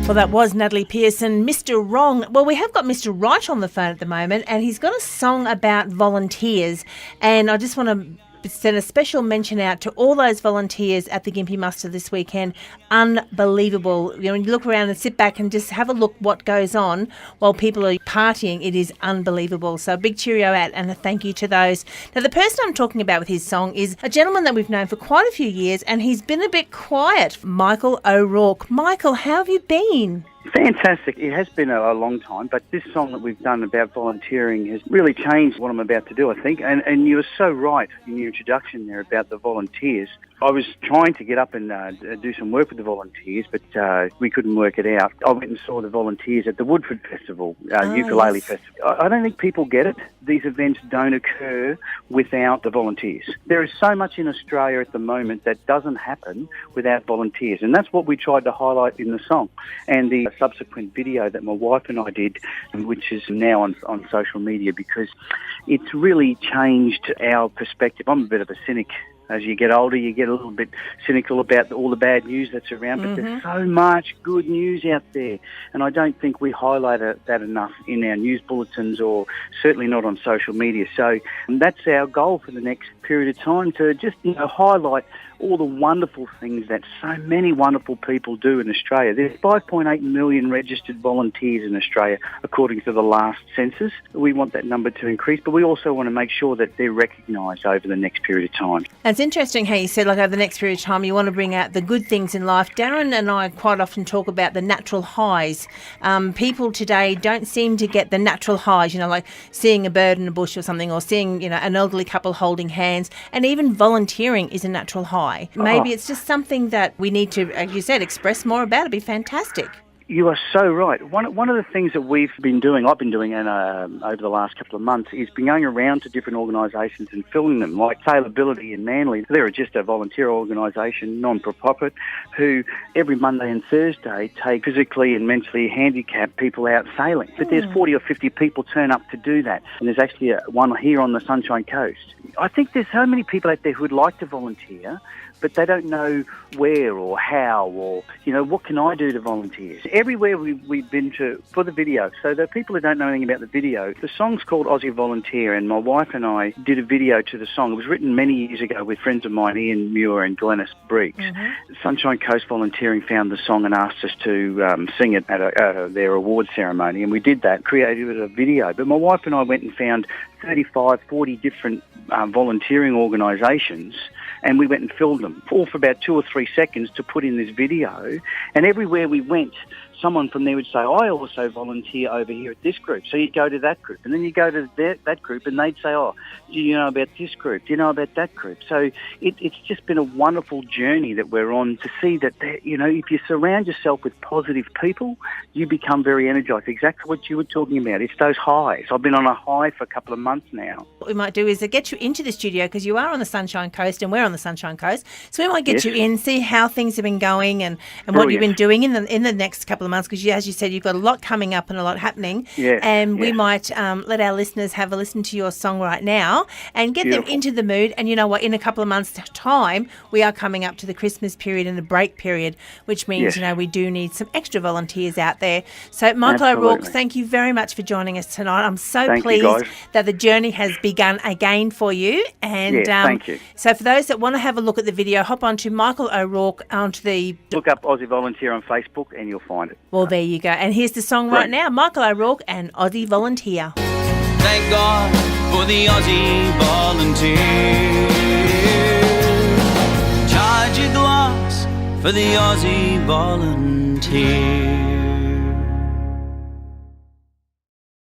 Well, that was Natalie Pearson, Mr. Wrong. Well, we have got Mr. Right on the phone at the moment, and he's got a song about volunteers. And I just want to send a special mention out to all those volunteers at the Gympie Muster this weekend. Unbelievable. You know, when you look around and sit back and just have a look what goes on while people are partying, it is unbelievable. So a big cheerio out and a thank you to those. Now, the person I'm talking about with his song is a gentleman that we've known for quite a few years, and he's been a bit quiet, Michael O'Rourke. Michael, how have you been? Fantastic. It has been a long time, but this song that we've done about volunteering has really changed what I'm about to do, I think. And you were so right in your introduction there about the volunteers. I was trying to get up and do some work with the volunteers, but we couldn't work it out. I went and saw the volunteers at the Woodford Festival, Ukulele Festival. I don't think people get it. These events don't occur without the volunteers. There is so much in Australia at the moment that doesn't happen without volunteers, and that's what we tried to highlight in the song. And the subsequent video that my wife and I did, which is now on social media, because it's really changed our perspective. I'm a bit of a cynic. As you get older, you get a little bit cynical about all the bad news that's around, but there's so much good news out there, and I don't think we highlight that enough in our news bulletins, or certainly not on social media. So that's our goal for the next period of time, to just highlight all the wonderful things that so many wonderful people do in Australia. There's 5.8 million registered volunteers in Australia, according to the last census. We want that number to increase, but we also want to make sure that they're recognised over the next period of time. And it's interesting how you said, like, over the next period of time, you want to bring out the good things in life. Darren and I quite often talk about the natural highs. People today don't seem to get the natural highs, like seeing a bird in a bush or something, or seeing, an elderly couple holding hands, and even volunteering is a natural high. Maybe it's just something that we need to, as you said, express more about. It'd be fantastic. You are so right. One of the things that I've been doing over the last couple of months, is been going around to different organisations and filming them, like Sailability in Manly. They're just a volunteer organisation, non-for-profit, who every Monday and Thursday take physically and mentally handicapped people out sailing. But there's 40 or 50 people turn up to do that. And there's actually one here on the Sunshine Coast. I think there's so many people out there who'd like to volunteer, but they don't know where or how, or, what can I do to volunteer? Everywhere we've been to for the video. So the people who don't know anything about the video, the song's called Aussie Volunteer, and my wife and I did a video to the song. It was written many years ago with friends of mine, Ian Muir and Glennis Briggs. Sunshine Coast Volunteering found the song and asked us to sing it at their award ceremony, and we did that, created a video. But my wife and I went and found 35, 40 different volunteering organisations, and we went and filmed them, all for about 2 or 3 seconds, to put in this video. And everywhere we went, someone from there would say, I also volunteer over here at this group. So you go to that group, and then you go to that group, and they'd say, oh, do you know about this group? Do you know about that group? So it's just been a wonderful journey that we're on, to see that, if you surround yourself with positive people, you become very energised. Exactly what you were talking about. It's those highs. I've been on a high for a couple of months now. What we might do is get you into the studio, because you are on the Sunshine Coast and we're on the Sunshine Coast. So we might get you in, see how things have been going and what you've been doing in the next couple of months, because as you said, you've got a lot coming up and a lot happening. We might let our listeners have a listen to your song right now and get them into the mood. And you know what, in a couple of months' time, we are coming up to the Christmas period and the break period, which means, we do need some extra volunteers out there. So Michael O'Rourke, thank you very much for joining us tonight. I'm so pleased that the journey has begun again for you. And thank you. So for those that want to have a look at the video, hop on to Michael O'Rourke look up Aussie Volunteer on Facebook and you'll find it. Well, there you go. And here's the song right now, Michael O'Rourke and Aussie Volunteer. Thank God for the Aussie Volunteer. Charge your glass for the Aussie Volunteer.